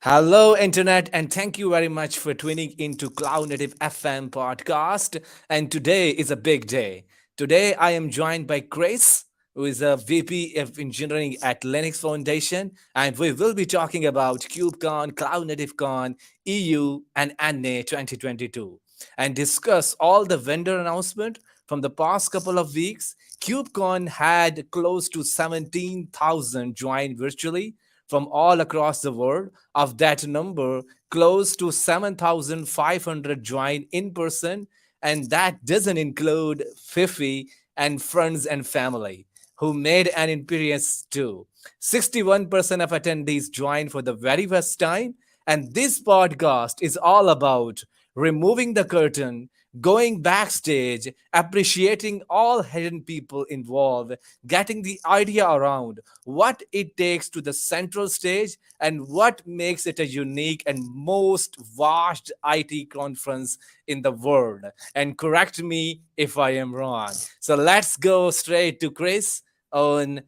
Hello, Internet, and thank you very much for tuning into Cloud Native FM podcast. And today is a big day. Today, I am joined by Chris, who is a VP of Engineering at Linux Foundation, and we will be talking about KubeCon, CloudNativeCon, EU, and NA 2022, and discuss all the vendor announcement from the past couple of weeks. KubeCon had close to 17,000 join virtually from all across the world. Of that number, close to 7,500 joined in person, and that doesn't include Phippy and friends and family who made an appearance too. 61% of attendees joined for the very first time, and this podcast is all about removing the curtain, going backstage, appreciating all hidden people involved, getting the idea around what it takes to the central stage and what makes it a unique and most vast IT conference in the world. And correct me if I am wrong. So let's go straight to Chris. On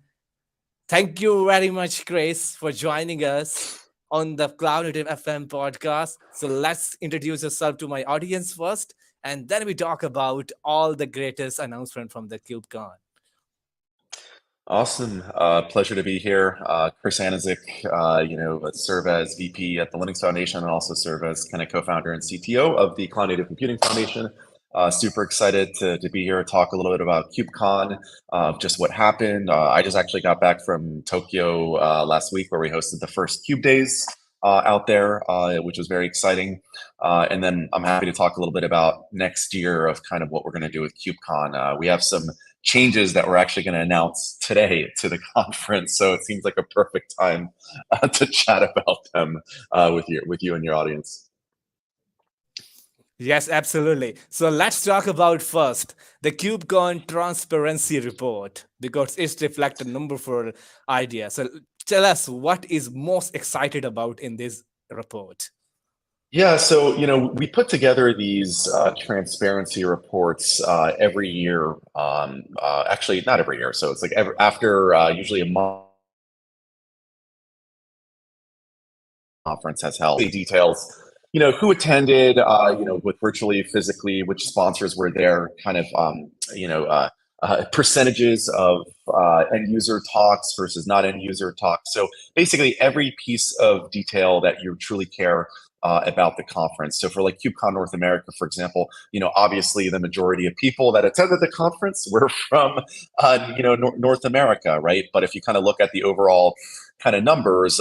Thank you very much, Chris, for joining us on the Cloud Native FM podcast. So let's introduce yourself to my audience first, and then we talk about all the greatest announcement from the KubeCon. Awesome. Pleasure to be here. Chris Aniszczyk, serve as VP at the Linux Foundation and also serve as kind of co-founder and CTO of the Cloud Native Computing Foundation. Super excited to be here, talk a little bit about KubeCon, just what happened. I just actually got back from Tokyo last week where we hosted the first Cube Days out there, which was very exciting. And then I'm happy to talk a little bit about next year of kind of what we're going to do with KubeCon. We have some changes that we're actually going to announce today to the conference, so it seems like a perfect time to chat about them with you and your audience. Yes, absolutely. So let's talk about first the KubeCon transparency report because it's reflect a number for idea. So tell us what is most excited about in this report. Yeah, so we put together these transparency reports every year. Actually, not every year. So it's like after usually a month conference has held. The details, who attended, with virtually, physically, which sponsors were there, kind of, percentages of end user talks versus not end user talks. So basically every piece of detail that you truly care about the conference. So for like KubeCon North America, for example, obviously the majority of people that attended the conference were from, North America, right? But if you kind of look at the overall kind of numbers,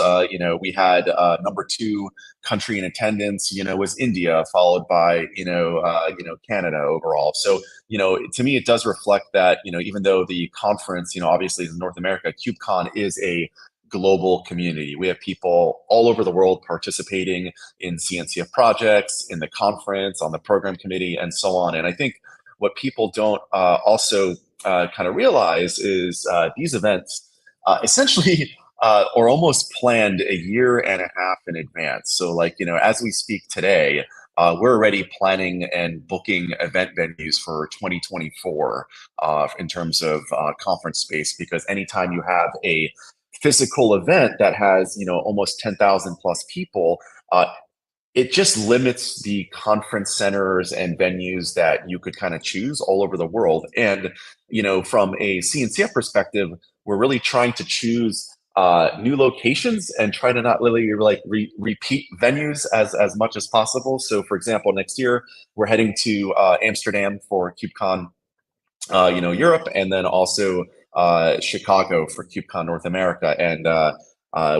we had number 2 country in attendance, was India, followed by, Canada overall. So, to me, it does reflect that, even though the conference, obviously is in North America, KubeCon is a global community. We have people all over the world participating in CNCF projects, in the conference, on the program committee, and so on. And I think what people don't also kind of realize is these events essentially or almost planned a year and a half in advance. So like, as we speak today, we're already planning and booking event venues for 2024 in terms of conference space, because anytime you have a physical event that has, almost 10,000 plus people, it just limits the conference centers and venues that you could kind of choose all over the world. And, from a CNCF perspective, we're really trying to choose new locations and try to not really like repeat venues as much as possible. So for example, next year, we're heading to Amsterdam for KubeCon, Europe, and then also Chicago for KubeCon North America. And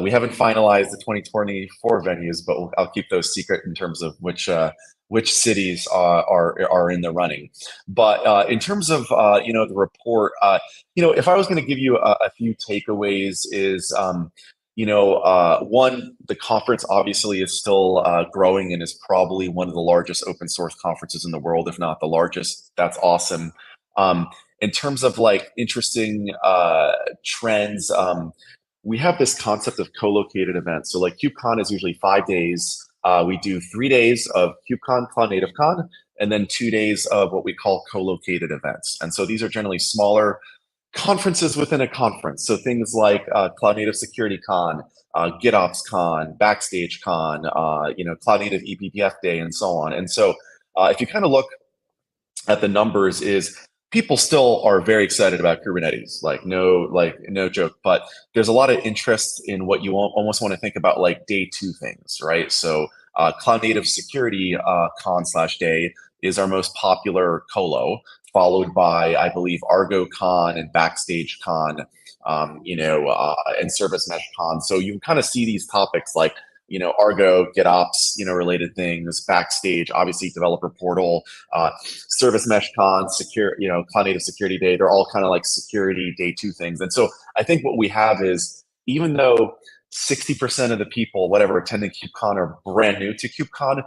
we haven't finalized the 2024 venues, but I'll keep those secret in terms of which cities are in the running. But in terms of the report, if I was going to give you a few takeaways, is one, the conference obviously is still growing and is probably one of the largest open source conferences in the world, if not the largest. That's awesome. In terms of like interesting trends, we have this concept of co-located events. So like KubeCon is usually 5 days. We do 3 days of KubeCon CloudNativeCon, and then 2 days of what we call co-located events. And so these are generally smaller conferences within a conference. So things like Cloud Native Security Con, GitOps Con, Backstage Con, Cloud Native eBPF Day, and so on. And so if you kind of look at the numbers, is people still are very excited about Kubernetes, no joke, but there's a lot of interest in what you almost want to think about like day two things, right? So Cloud Native Security Con/Day is our most popular colo, followed by, I believe, Argo Con and Backstage Con, and Service Mesh Con. So you kind of see these topics like, Argo, GitOps, related things, Backstage, obviously developer portal, Service Mesh Con, Cloud Native Security Day. They're all kind of like security day two things. And so I think what we have is, even though 60% of the people, whatever, attending KubeCon are brand new to KubeCon,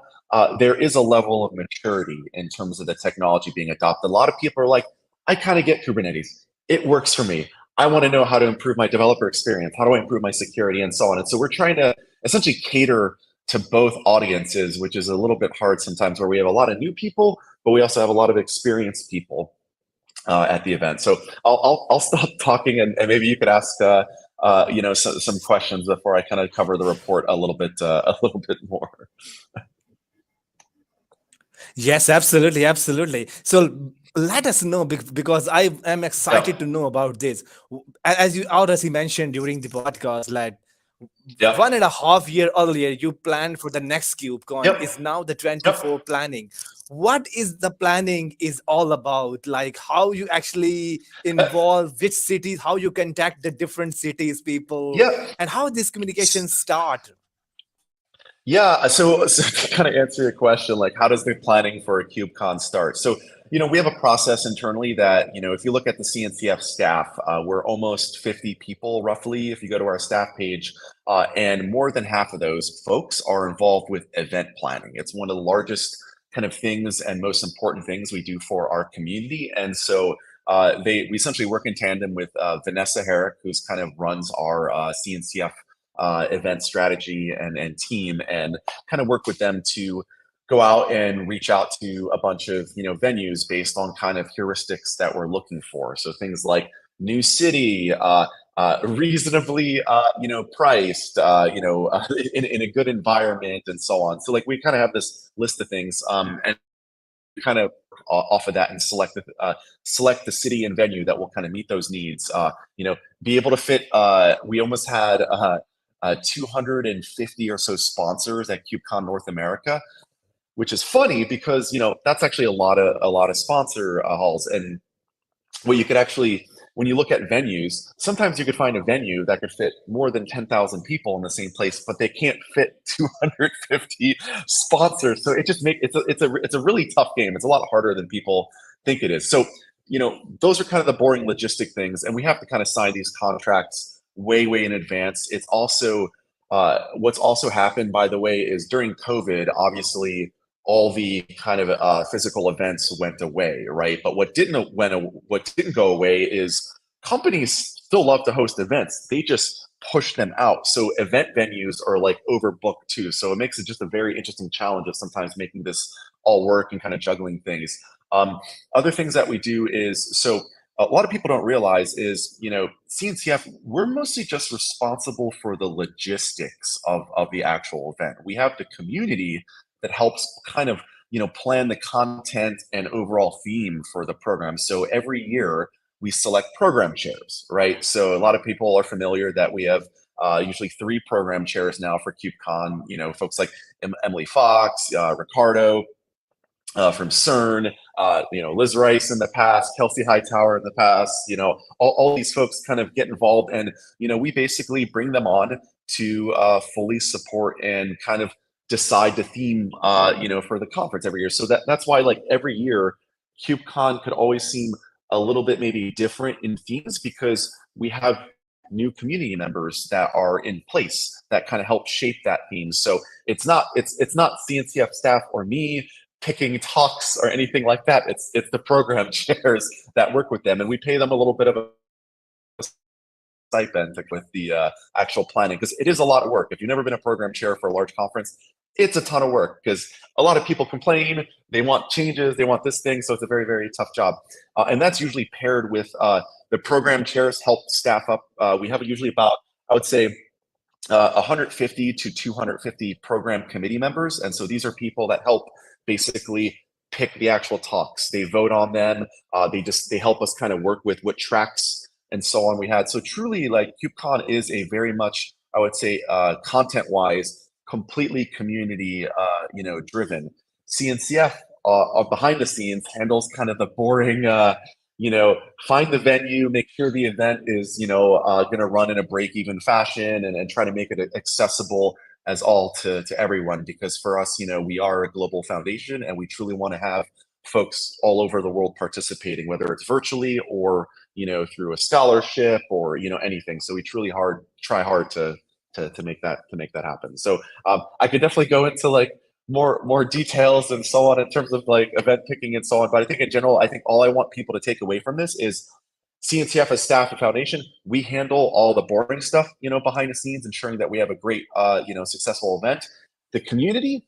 there is a level of maturity in terms of the technology being adopted. A lot of people are like, I kind of get Kubernetes. It works for me. I want to know how to improve my developer experience. How do I improve my security and so on? And so we're trying to essentially cater to both audiences, which is a little bit hard sometimes, where we have a lot of new people, but we also have a lot of experienced people at the event. So I'll stop talking, and maybe you could ask some questions before I kind of cover the report a little bit more. Yes, absolutely, absolutely. So let us know, because I am excited to know about this. As you already mentioned during the podcast, like 1.5 year earlier, you planned for the next KubeCon. Is now the 24 planning. What is the planning is all about? Like how you actually involve which cities, how you contact the different cities people, and how this communication start. Yeah, so to kind of answer your question, like how does the planning for a KubeCon start? So, we have a process internally that, if you look at the CNCF staff, we're almost 50 people roughly, if you go to our staff page, and more than half of those folks are involved with event planning. It's one of the largest kind of things and most important things we do for our community. And so we essentially work in tandem with Vanessa Herrick, who's kind of runs our CNCF event strategy and team, and kind of work with them to go out and reach out to a bunch of venues based on kind of heuristics that we're looking for. So things like new city, reasonably priced, in a good environment, and so on. So like we kind of have this list of things, and kind of off of that and select the city and venue that will kind of meet those needs. Be able to fit. We almost had 250 or so sponsors at KubeCon North America, which is funny because that's actually a lot of sponsor halls. And what you could actually, when you look at venues, sometimes you could find a venue that could fit more than 10,000 people in the same place, but they can't fit 250 sponsors. So it just it's a really tough game. It's a lot harder than people think it is. So those are kind of the boring logistic things, and we have to kind of sign these contracts way in advance. It's also what's also happened, by the way, is during COVID, obviously all the kind of physical events went away, right? But what didn't go away is companies still love to host events. They just push them out. So event venues are like overbooked too. So it makes it just a very interesting challenge of sometimes making this all work and kind of juggling things. Other things that we do is, so a lot of people don't realize is, CNCF, we're mostly just responsible for the logistics of the actual event. We have the community that helps kind of, plan the content and overall theme for the program. So every year we select program chairs, right? So a lot of people are familiar that we have usually 3 program chairs now for KubeCon, folks like Emily Fox, Ricardo, from CERN, Liz Rice in the past, Kelsey Hightower in the past, all these folks kind of get involved, and we basically bring them on to fully support and kind of decide the theme, for the conference every year. So that's why, like, every year, KubeCon could always seem a little bit maybe different in themes, because we have new community members that are in place that kind of help shape that theme. So it's not CNCF staff or me picking talks or anything like that. It's the program chairs that work with them, and we pay them a little bit of a stipend with the actual planning, because it is a lot of work. If you've never been a program chair for a large conference, it's a ton of work, because a lot of people complain, they want changes, they want this thing, so it's a very tough job. And that's usually paired with the program chairs help staff up. We have usually about, I would say, 150 to 250 program committee members. And so these are people that help basically pick the actual talks. They vote on them. They help us kind of work with what tracks and so on we had. So truly, like, KubeCon is a very much, I would say, content-wise, completely community, driven. CNCF behind the scenes handles kind of the boring, find the venue, make sure the event is, going to run in a break-even fashion, and try to make it accessible as all to everyone. Because for us, we are a global foundation, and we truly want to have folks all over the world participating, whether it's virtually or through a scholarship or anything. So we truly try hard to make that happen. So I could definitely go into like more details and so on in terms of like event picking and so on. But I think in general, I think all I want people to take away from this is CNCF as staff and foundation, we handle all the boring stuff, behind the scenes, ensuring that we have a great, successful event. The community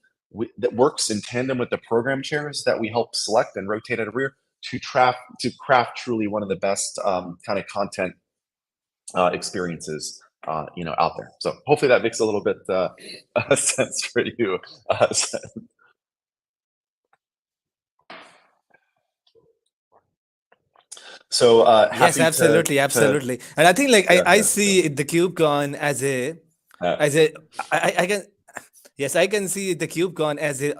that works in tandem with the program chairs that we help select and rotate at a rear to craft truly one of the best kind of content experiences out there. So hopefully that makes a little bit sense for you. So Yes, happy absolutely, absolutely. And I think like I yeah. see the KubeCon as a I can yes, I can see the KubeCon as a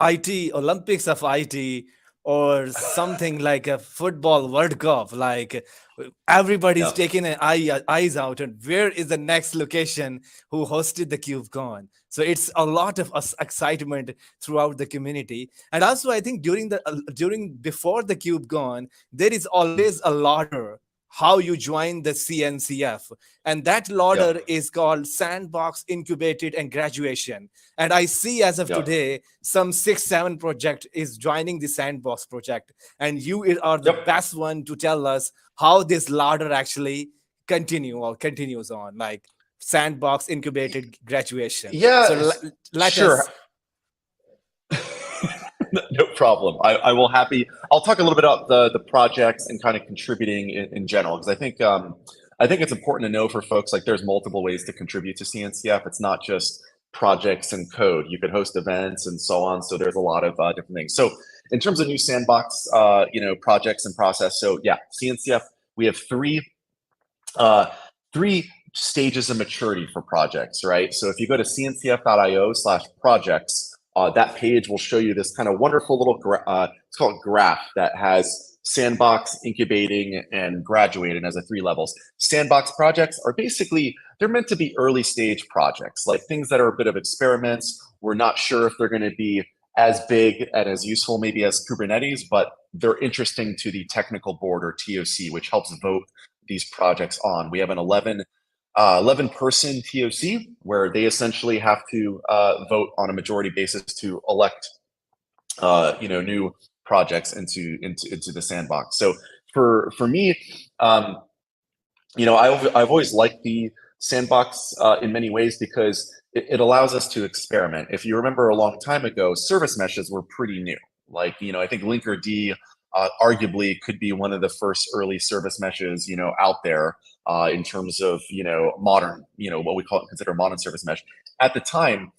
IT Olympics of IT, or something like a football World Cup. Like everybody's Yeah. taking an eyes out, and where is the next location who hosted the KubeCon? So it's a lot of excitement throughout the community. And also, I think during before the KubeCon, there is always a ladder how you join the CNCF. And that Yeah. ladder is called Sandbox Incubated and Graduation. And I see as of Yeah. today, some 6, 7 project is joining the Sandbox project. And you are the Yep. best one to tell us how this ladder actually continues on, like Sandbox Incubated Graduation. So Yeah. let Sure. us. No problem. I'll talk a little bit about the projects and kind of contributing in general, because I think it's important to know for folks, like, there's multiple ways to contribute to CNCF. It's not just projects and code. You could host events and so on. So there's a lot of different things. So in terms of new sandbox, projects and process. So yeah, CNCF, we have three stages of maturity for projects, right? So if you go to cncf.io/projects, that page will show you this kind of wonderful little it's called graph that has sandbox, incubating, and graduating as a 3 levels. Sandbox projects are basically, they're meant to be early stage projects, like things that are a bit of experiments. We're not sure if they're going to be as big and as useful maybe as Kubernetes, but they're interesting to the technical board, or TOC, which helps vote these projects on. We have an 11 person TOC where they essentially have to vote on a majority basis to elect new projects into the sandbox. So for me, I've always liked the sandbox in many ways, because it allows us to experiment. If you remember a long time ago, service meshes were pretty new. Like, I think Linkerd arguably could be one of the first early service meshes, out there in terms of, modern, what we consider modern service mesh. At the time,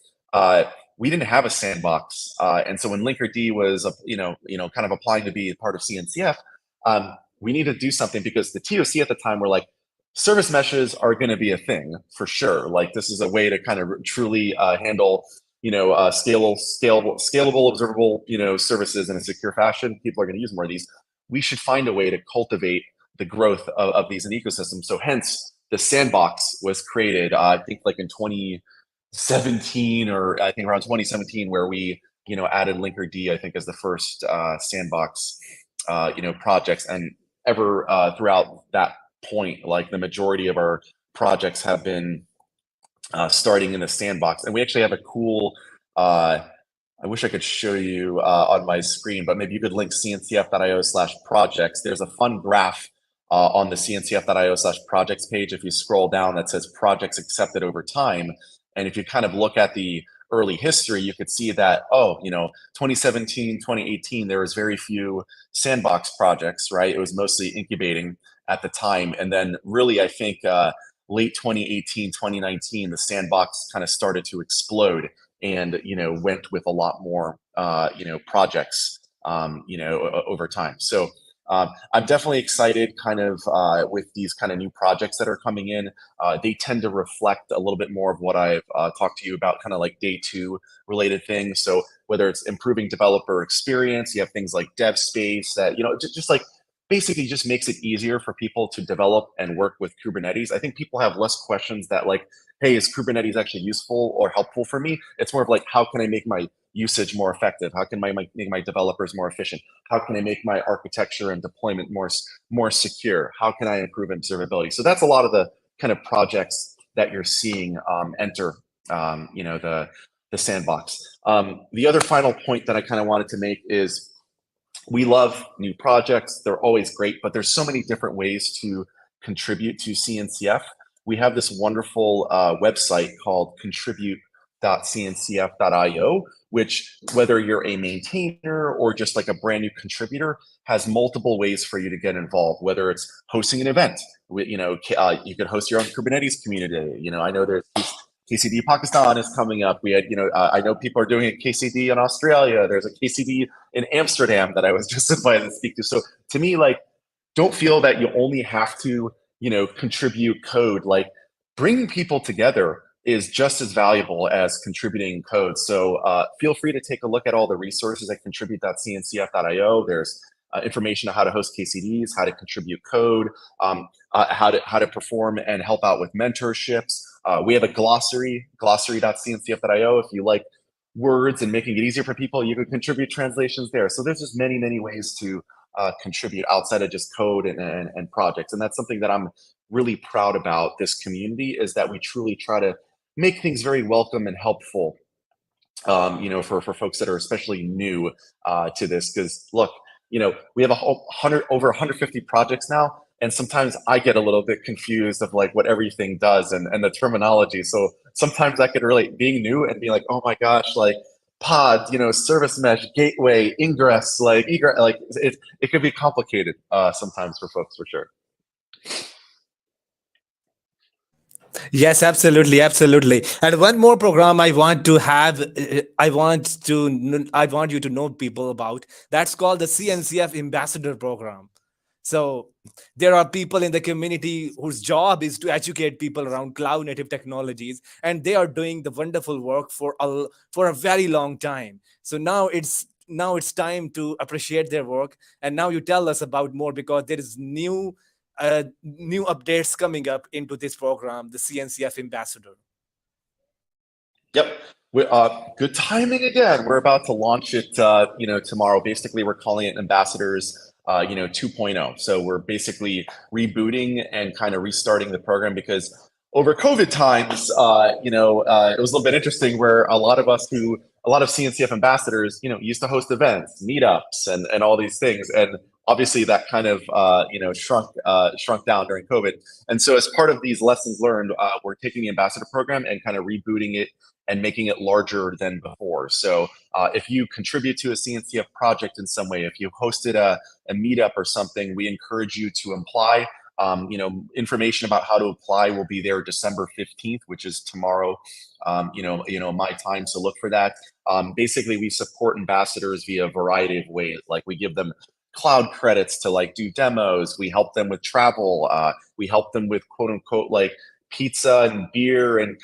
we didn't have a sandbox. And so when Linkerd was, kind of applying to be part of CNCF, we needed to do something, because the TOC at the time were like, service meshes are going to be a thing for sure. Like, this is a way to kind of truly handle, scalable, observable, services in a secure fashion. People are going to use more of these. We should find a way to cultivate the growth of these in ecosystems. So hence the sandbox was created, I think like in 2017, or I think around 2017, where we, added Linkerd, I think, as the first sandbox, projects. And ever throughout that point, like, the majority of our projects have been starting in the sandbox. And we actually have a cool, I wish I could show you on my screen, but maybe you could link cncf.io/projects. There's a fun graph on the cncf.io/projects page, if you scroll down, that says projects accepted over time. And if you kind of look at the early history, you could see that, 2017, 2018, there was very few sandbox projects, right? It was mostly incubating at the time. And then really, I think late 2018, 2019, the sandbox kind of started to explode and, went with a lot more, projects, over time. So I'm definitely excited kind of with these kind of new projects that are coming in. They tend to reflect a little bit more of what I've talked to you about, kind of like day two related things. So whether it's improving developer experience, you have things like dev space that, just like basically just makes it easier for people to develop and work with Kubernetes. I think people have less questions that like, hey, is Kubernetes actually useful or helpful for me? It's more of like, how can I make my usage more effective? How can I make my developers more efficient? How can I make my architecture and deployment more secure? How can I improve observability? So that's a lot of the kind of projects that you're seeing enter, the sandbox. The other final point that I kind of wanted to make is we love new projects. They're always great, but there's so many different ways to contribute to CNCF. We have this wonderful website called contribute.cncf.io, which whether you're a maintainer or just like a brand new contributor, has multiple ways for you to get involved, whether it's hosting an event. You could host your own Kubernetes community. I know there's KCD Pakistan is coming up. We had, I know people are doing a KCD in Australia. There's a KCD in Amsterdam that I was just invited to speak to. So to me, like, don't feel that you only have to, contribute code. Like, bringing people together is just as valuable as contributing code. So feel free to take a look at all the resources at contribute.cncf.io. There's information on how to host KCDs, how to contribute code, how to perform and help out with mentorships. We have a glossary.cncf.io. If you like words and making it easier for people, you can contribute translations there. So there's just many, many ways to contribute outside of just code and projects. And that's something that I'm really proud about this community, is that we truly try to make things very welcome and helpful, for folks that are especially new to this. Because look, we have over 150 projects now. And sometimes I get a little bit confused of like what everything does and the terminology. So sometimes I could relate being new and be like, oh my gosh, like pod, service mesh, gateway, ingress, like egress, like it could be complicated sometimes for folks, for sure. Yes, absolutely, absolutely. And one more program I want to have, I want you to know people about. That's called the CNCF Ambassador Program. So there are people in the community whose job is to educate people around cloud native technologies, and they are doing the wonderful work for a very long time. So now it's time to appreciate their work. And now you tell us about more, because there is new updates coming up into this program, the CNCF Ambassador. Yep. Good timing again. We're about to launch it, tomorrow. Basically, we're calling it Ambassadors 2.0. So we're basically rebooting and kind of restarting the program, because over COVID times, it was a little bit interesting where a lot of CNCF ambassadors, used to host events, meetups, and all these things. And obviously that kind of, shrunk down during COVID. And so as part of these lessons learned, we're taking the ambassador program and kind of rebooting it and making it larger than before. So if you contribute to a CNCF project in some way, if you hosted a meetup or something, we encourage you to apply. Information about how to apply will be there December 15th, which is tomorrow, my time. So look for that. Basically, we support ambassadors via a variety of ways. Like, we give them cloud credits to like do demos. We help them with travel. We help them with quote unquote like pizza and beer and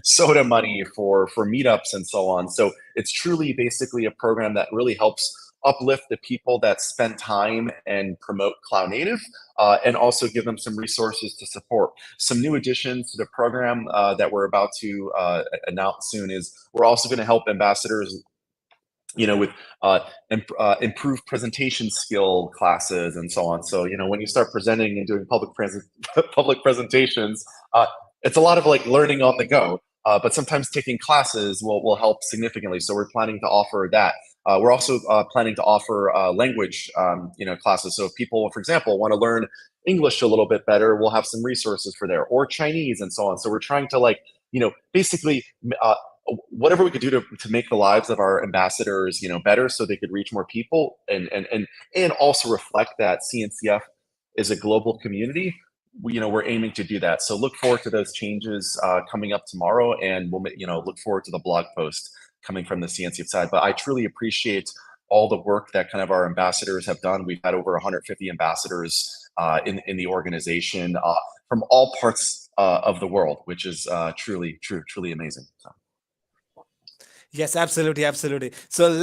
soda money for meetups and so on. So it's truly basically a program that really helps uplift the people that spend time and promote cloud native, and also give them some resources to support. Some new additions to the program that we're about to announce soon is we're also going to help ambassadors with improved presentation skill classes and so on. So, when you start presenting and doing public presentations, it's a lot of like learning on the go, but sometimes taking classes will help significantly. So we're planning to offer that. We're also planning to offer language, classes. So if people, for example, want to learn English a little bit better, we'll have some resources for there, or Chinese and so on. So we're trying to basically whatever we could do to make the lives of our ambassadors, better, so they could reach more people and also reflect that CNCF is a global community. we're aiming to do that. So look forward to those changes coming up tomorrow, and we'll look forward to the blog post coming from the CNCF side. But I truly appreciate all the work that kind of our ambassadors have done. We've had over 150 ambassadors in the organization from all parts of the world, which is truly amazing. So. Yes, absolutely, absolutely. So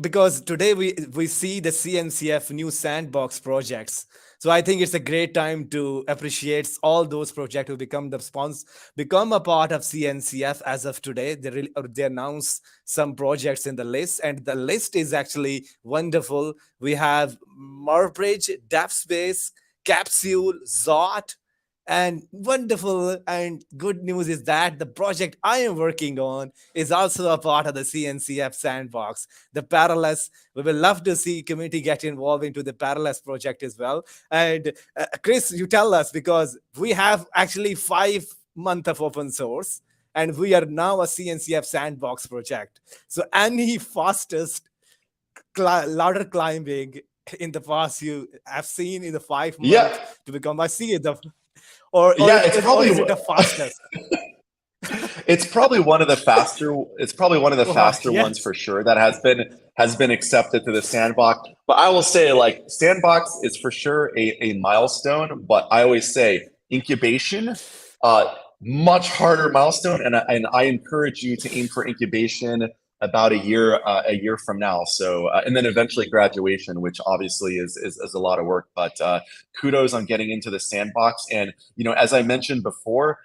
because today we see the CNCF new sandbox projects. So I think it's a great time to appreciate all those projects who become a part of CNCF as of today. They announce some projects in the list, and the list is actually wonderful. We have Marbridge, DevSpace, Capsule, Zot, and wonderful and good news is that the project I am working on is also a part of the CNCF sandbox. The Parallels, we will love to see community get involved into the Parallels project as well. And Chris, you tell us, because we have actually 5 months of open source and we are now a CNCF sandbox project. So any fastest ladder climbing in the past you have seen in the 5 months to become a CNCF, or it's probably, or is it the fastest? It's probably one of the faster. It's probably one of the faster ones for sure that has been accepted to the sandbox. But I will say, like, sandbox is for sure a milestone. But I always say incubation, much harder milestone, and I encourage you to aim for incubation about a year from now. So and then eventually graduation, which obviously is a lot of work. But kudos on getting into the sandbox. And as I mentioned before,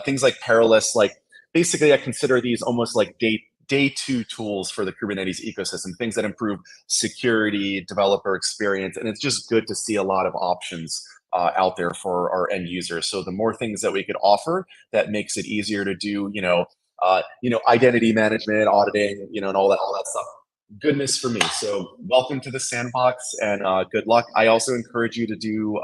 things like Parallels, like basically I consider these almost like day 2 tools for the Kubernetes ecosystem, things that improve security, developer experience, and it's just good to see a lot of options out there for our end users. So the more things that we could offer that makes it easier to do, identity management, auditing, and all that stuff. Goodness for me. So welcome to the sandbox, and good luck. I also encourage you to do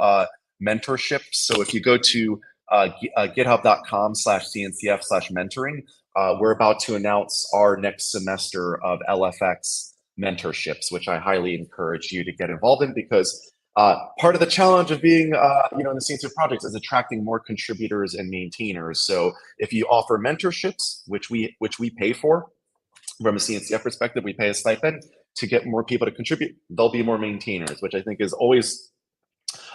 mentorship. So if you go to github.com/cncf/mentoring, we're about to announce our next semester of LFX mentorships, which I highly encourage you to get involved in, because part of the challenge of being in the CNCF projects is attracting more contributors and maintainers. So if you offer mentorships, which we pay for from a CNCF perspective, we pay a stipend to get more people to contribute, there'll be more maintainers, which I think is always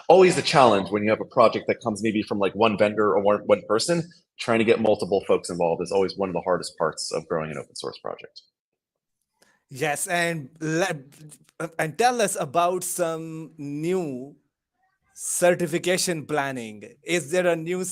the challenge when you have a project that comes maybe from like one vendor or one person. Trying to get multiple folks involved is always one of the hardest parts of growing an open source project. Yes, and tell us about some new certification planning. Is there a new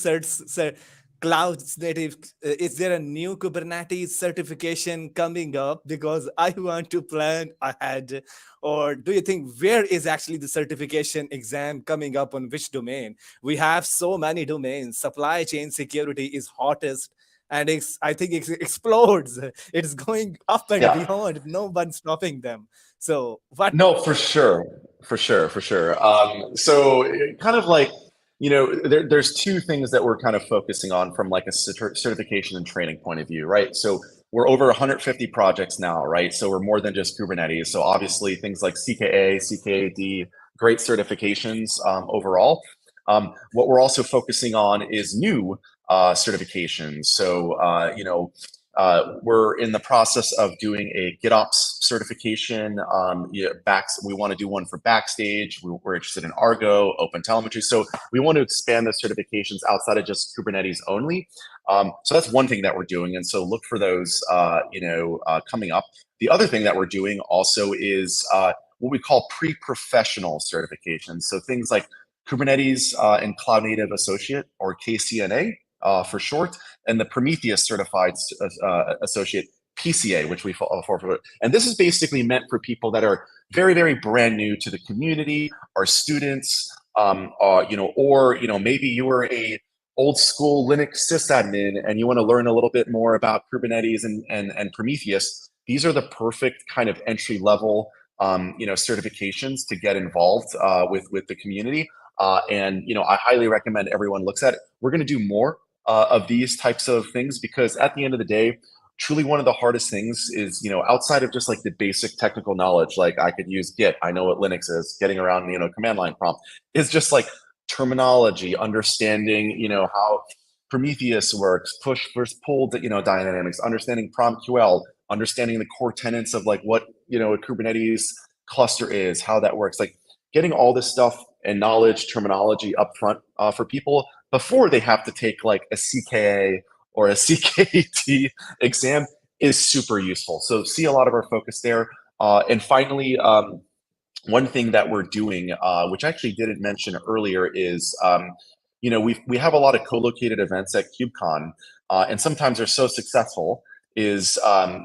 cloud native? Is there a new Kubernetes certification coming up? Because I want to plan ahead. Or do you think, where is actually the certification exam coming up, on which domain? We have so many domains. Supply chain security is hottest, and I think it explodes. It's going up and beyond. No one's stopping them. So what? No, for sure. So kind of like, there's 2 things that we're kind of focusing on from like a certification and training point of view, right? So we're over 150 projects now, right? So we're more than just Kubernetes. So obviously things like CKA, CKAD, great certifications overall. What we're also focusing on is new certifications. So, we're in the process of doing a GitOps certification. We want to do one for Backstage. We're interested in Argo, OpenTelemetry. So we want to expand the certifications outside of just Kubernetes only. So that's one thing that we're doing. And so look for those, coming up. The other thing that we're doing also is what we call pre-professional certifications. So things like Kubernetes and Cloud Native Associate, or KCNA for short, and the Prometheus Certified Associate, PCA, which we fall for. And this is basically meant for people that are very, very brand new to the community, are students, or maybe you were a old school Linux sysadmin and you want to learn a little bit more about Kubernetes and Prometheus. These are the perfect kind of entry level certifications to get involved with the community. And I highly recommend everyone looks at it. We're going to do more of these types of things, because at the end of the day, truly one of the hardest things is, outside of just like the basic technical knowledge, like I could use Git, I know what Linux is, getting around, command line prompt, is just like terminology, understanding, how Prometheus works, push versus pull, dynamics, understanding PromQL, understanding the core tenets of like what, a Kubernetes cluster is, how that works, like getting all this stuff and knowledge, terminology up front for people before they have to take like a CKA or a CKT exam is super useful. So see a lot of our focus there. And finally, one thing that we're doing, which I actually didn't mention earlier, is we have a lot of co-located events at KubeCon, and sometimes they're so successful is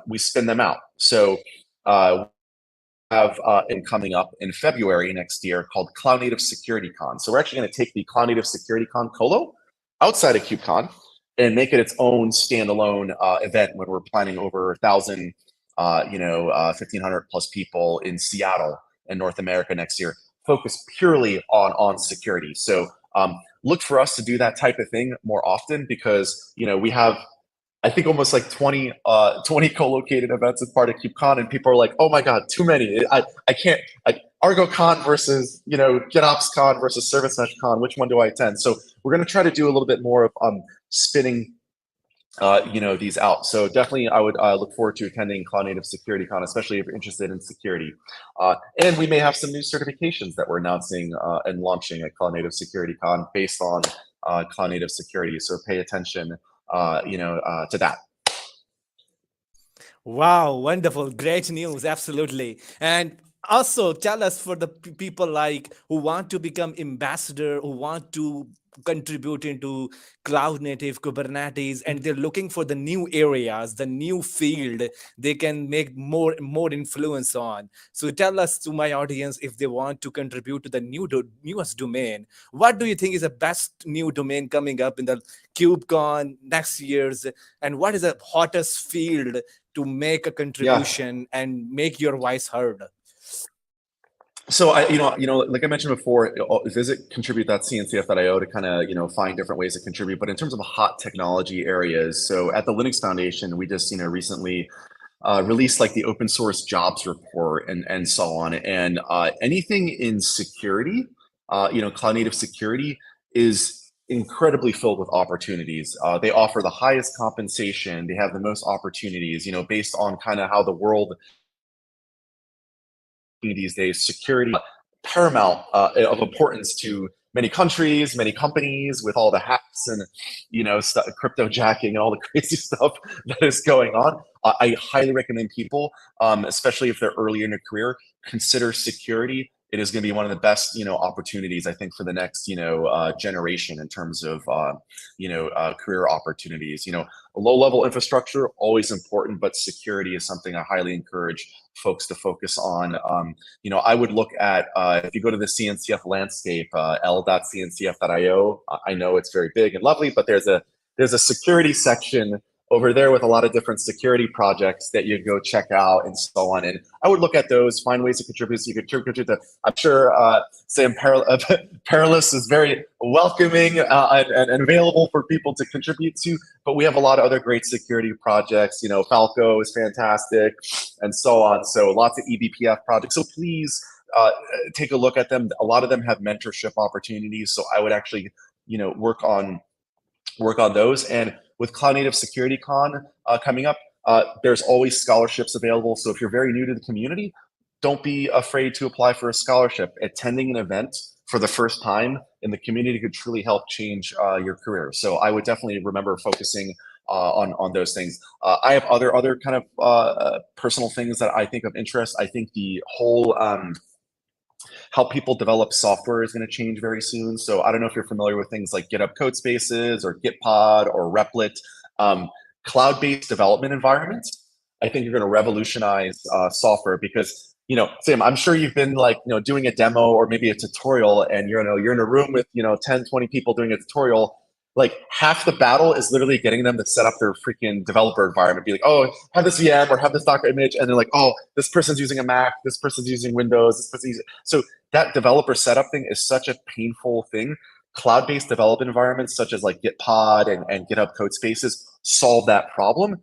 we spin them out. So have coming up in February next year called CloudNativeCon. So we're actually going to take the CloudNativeCon Colo outside of KubeCon and make it its own standalone event when we're planning over 1,000, 1,500 plus people in Seattle and North America next year, focus purely on security. So look for us to do that type of thing more often because we have, I think, almost like 20 co-located events as part of KubeCon, and people are like, "Oh my God, too many! I can't." ArgoCon versus GitOpsCon versus ServiceMeshCon. Which one do I attend? So we're going to try to do a little bit more of spinning these out. So definitely I would look forward to attending Cloud Native Security Con, especially if you're interested in security. And we may have some new certifications that we're announcing and launching at Cloud Native Security Con based on Cloud Native Security. So pay attention to that. Wow, wonderful. Great news. Absolutely. And also tell us for the people like who want to become ambassador, who want to contribute into cloud native Kubernetes, and they're looking for the new areas, the new field they can make more influence on. So tell us, to my audience, if they want to contribute to the newest domain, what do you think is the best new domain coming up in the KubeCon next year's, and what is the hottest field to make a contribution and make your voice heard? So like I mentioned before, visit contribute.cncf.io to kind of, find different ways to contribute. But in terms of hot technology areas, so at the Linux Foundation, we just, recently released like the open source jobs report and so on. And anything in security, cloud native security is incredibly filled with opportunities. They offer the highest compensation. They have the most opportunities, based on kind of how the world these days. Security paramount of importance to many countries, many companies, with all the hacks and crypto jacking and all the crazy stuff that is going on. I highly recommend people, especially if they're early in their career, consider security. It is going to be one of the best, opportunities, I think, for the next, generation in terms of, career opportunities. Low-level infrastructure, always important, but security is something I highly encourage folks to focus on. I would look at, if you go to the CNCF landscape, l.cncf.io, I know it's very big and lovely, but there's a security section over there with a lot of different security projects that you go check out and so on. And I would look at those, find ways to contribute. So you could contribute to, I'm sure Sam Perilous is very welcoming and available for people to contribute to, but we have a lot of other great security projects. Falco is fantastic and so on. So lots of eBPF projects. So please take a look at them. A lot of them have mentorship opportunities. So I would actually, work on those. And with Cloud Native Security Con coming up, there's always scholarships available. So if you're very new to the community, don't be afraid to apply for a scholarship. Attending an event for the first time in the community could truly help change your career. So I would definitely remember focusing on those things. I have other kind of personal things that I think of interest. I think the whole how people develop software is going to change very soon. So I don't know if you're familiar with things like GitHub Codespaces or Gitpod or Replit, cloud-based development environments. I think you're going to revolutionize software because, Sam, I'm sure you've been like, doing a demo or maybe a tutorial and you're in a room with, 10, 20 people doing a tutorial. Like half the battle is literally getting them to set up their freaking developer environment. Be like, oh, have this VM or have this Docker image. And they're like, oh, this person's using a Mac. This person's using Windows. This person's using... So that developer setup thing is such a painful thing. Cloud-based development environments such as like Gitpod and GitHub Codespaces solve that problem.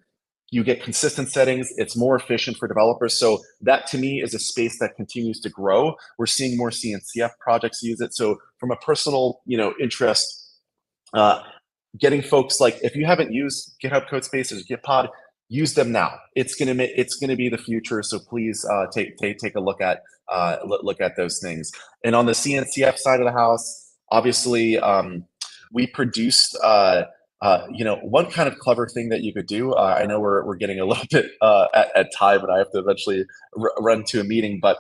You get consistent settings. It's more efficient for developers. So that to me is a space that continues to grow. We're seeing more CNCF projects use it. So from a personal, interest, getting folks like, if you haven't used GitHub Codespaces or Gitpod, use them now. It's gonna be the future. So please take a look at those things. And on the CNCF side of the house, obviously, we produced one kind of clever thing that you could do. I know we're getting a little bit at time, and I have to eventually run to a meeting. But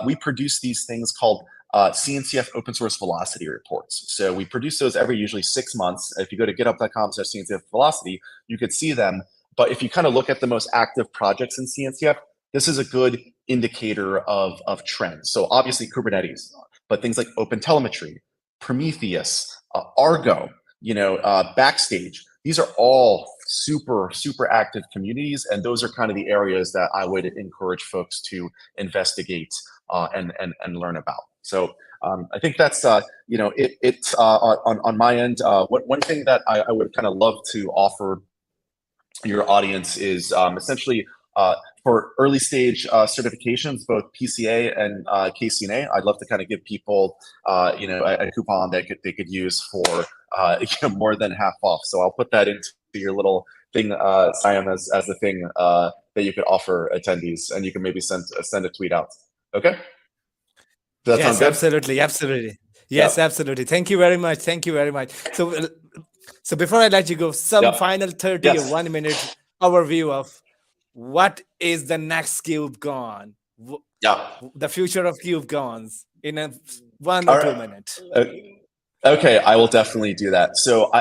we produce these things called CNCF open source velocity reports. So we produce those every usually 6 months. If you go to github.com/CNCF velocity, you could see them. But if you kind of look at the most active projects in CNCF, this is a good indicator of trends. So obviously Kubernetes, but things like OpenTelemetry, Prometheus, Argo, Backstage. These are all super active communities, and those are kind of the areas that I would encourage folks to investigate and learn about. So I think that's on my end. One thing that I would kind of love to offer your audience is essentially for early stage certifications, both PCA and KCNA. I'd love to kind of give people a coupon that they could use for more than half off. So I'll put that into your little thing, Siam, as a thing that you could offer attendees, and you can maybe send a tweet out. Okay. Does that sound good? Absolutely. Yes, Yep. Absolutely. Thank you very much. So before I let you go, some final 30 or 1 minute overview of what is the next KubeCon? The future of KubeCons in a 1 or 2 minutes. Okay, I will definitely do that. So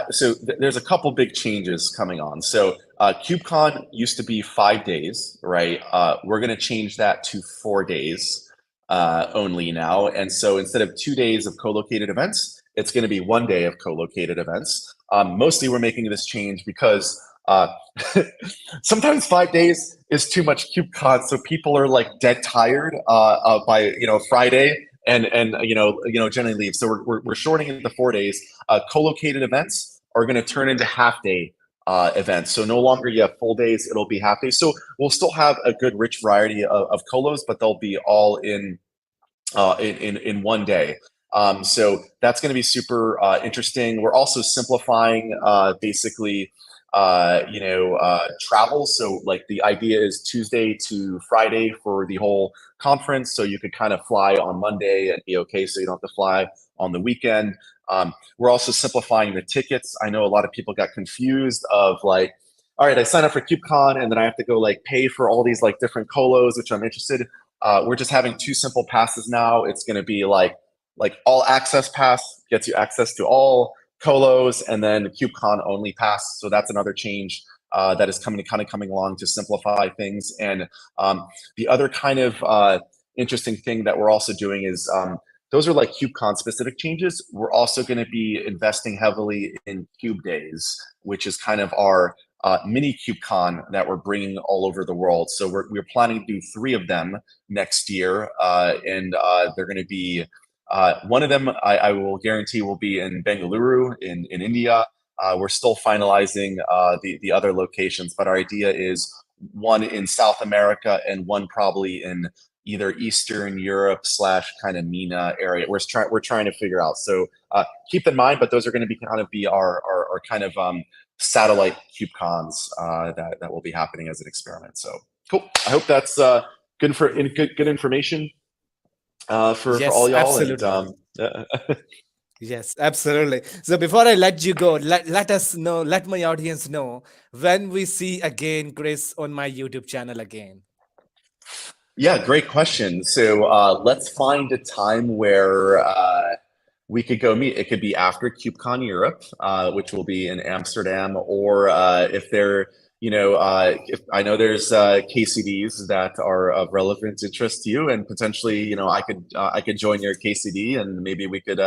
there's a couple big changes coming on. So KubeCon used to be 5 days, right? We're going to change that to 4 days only now. And so instead of 2 days of co-located events, it's going to be 1 day of co-located events. Mostly we're making this change because sometimes 5 days is too much KubeCon, so people are like dead tired by Friday and generally leave. So we're shortening it to 4 days. Co-located events are going to turn into half-day events. So no longer you have full days; it'll be half days. So we'll still have a good rich variety of colos, but they'll be all in 1 day. So that's going to be super interesting. We're also simplifying basically travel. So like the idea is Tuesday to Friday for the whole conference. So you could kind of fly on Monday and be okay. So you don't have to fly on the weekend. We're also simplifying the tickets. I know a lot of people got confused of like, all right, I signed up for KubeCon and then I have to go like pay for all these like different colos, which I'm interested. We're just having 2 simple passes now. It's going to be like all access pass gets you access to all colos, and then KubeCon only pass. So that's another change that is coming along to simplify things. And the other kind of interesting thing that we're also doing is those are like KubeCon specific changes. We're also going to be investing heavily in Cube Days, which is kind of our mini KubeCon that we're bringing all over the world. So we're planning to do 3 of them next year, and they're going to be one of them I will guarantee will be in Bengaluru in India. We're still finalizing the other locations, but our idea is one in South America and one probably in either Eastern Europe / kind of MENA area. We're trying to figure out. So keep in mind, but those are going to be our kind of satellite KubeCons that will be happening as an experiment. So cool. I hope that's good information for all y'all. Absolutely. Yes, absolutely. So before I let you go, let my audience know when we see again Chris on my YouTube channel again. Yeah, great question. So let's find a time where we could go meet. It could be after KubeCon Europe, which will be in Amsterdam, or if there, if I know there's KCDs that are of relevant interest to you, and potentially, I could join your KCD, and maybe we could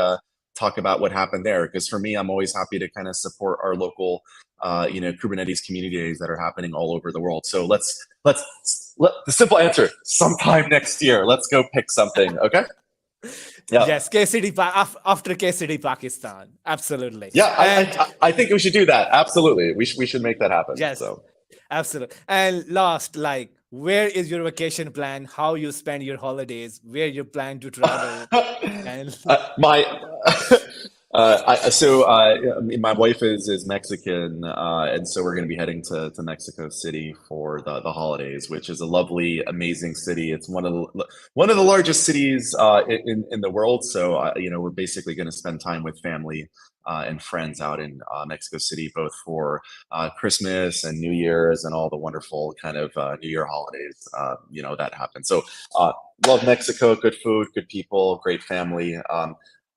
talk about what happened there. Because for me, I'm always happy to kind of support our local, Kubernetes community days that are happening all over the world. So let's the simple answer: sometime next year. Let's go pick something. Okay. Yeah. Yes, KCD after KCD Pakistan. Absolutely. Yeah, I think we should do that. Absolutely, we should make that happen. Yes. So. Absolutely. And last, like, where is your vacation plan? How you spend your holidays? Where you plan to travel? And My my wife is Mexican, and so we're going to be heading to Mexico City for the holidays, which is a lovely, amazing city. It's one of the largest cities in the world. So we're basically going to spend time with family and friends out in Mexico City, both for Christmas and New Year's and all the wonderful kind of New Year holidays that happen. So love Mexico, good food, good people, great family.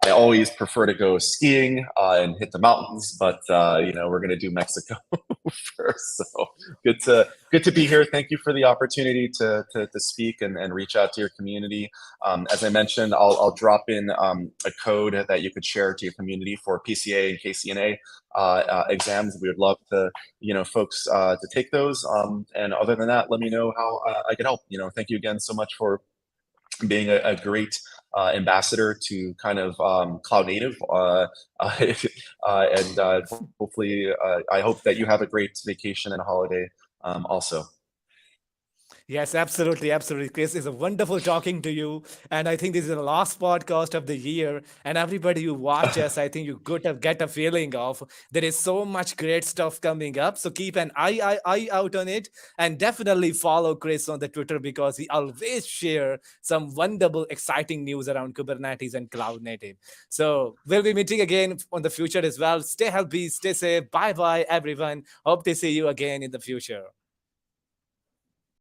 I always prefer to go skiing and hit the mountains, but we're going to do Mexico first. So good to be here. Thank you for the opportunity to speak and reach out to your community. As I mentioned, I'll drop in a code that you could share to your community for PCA and KCNA exams. We would love to folks to take those. And other than that, let me know how I can help. Thank you again so much for being a great ambassador to kind of cloud native and hopefully I hope that you have a great vacation and holiday also. yes, absolutely, absolutely. Chris, it's a wonderful talking to you. And I think this is the last podcast of the year. And everybody who watches, I think you could have get a feeling of there is so much great stuff coming up. So keep an eye out on it, and definitely follow Chris on the Twitter because he always share some wonderful, exciting news around Kubernetes and cloud native. So we'll be meeting again on the future as well. Stay healthy, stay safe. Bye bye, everyone. Hope to see you again in the future.